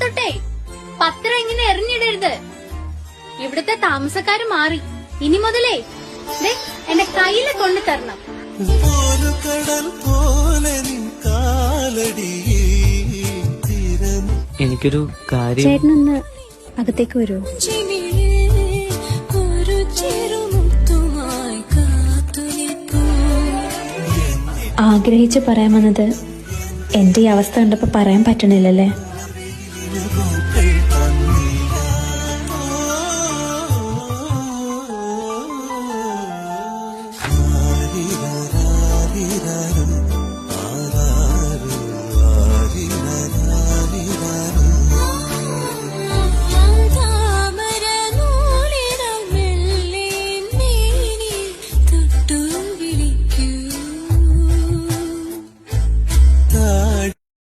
തൊട്ടേ പത്രം ഇങ്ങനെ എറിഞ്ഞിടരുത്. ഇവിടുത്തെ താമസക്കാര് മാറി. ഇനി മുതലേ എന്റെ കയ്യില് കൊണ്ടു തരണം. എനിക്കൊരു കാര്യം. ചേട്ടനൊന്ന് അകത്തേക്ക് വരൂ. ആഗ്രഹിച്ച് പറയാൻ വന്നത് എന്റെ ഈ അവസ്ഥ കണ്ടപ്പോ പറയാൻ പറ്റണില്ലല്ലേ?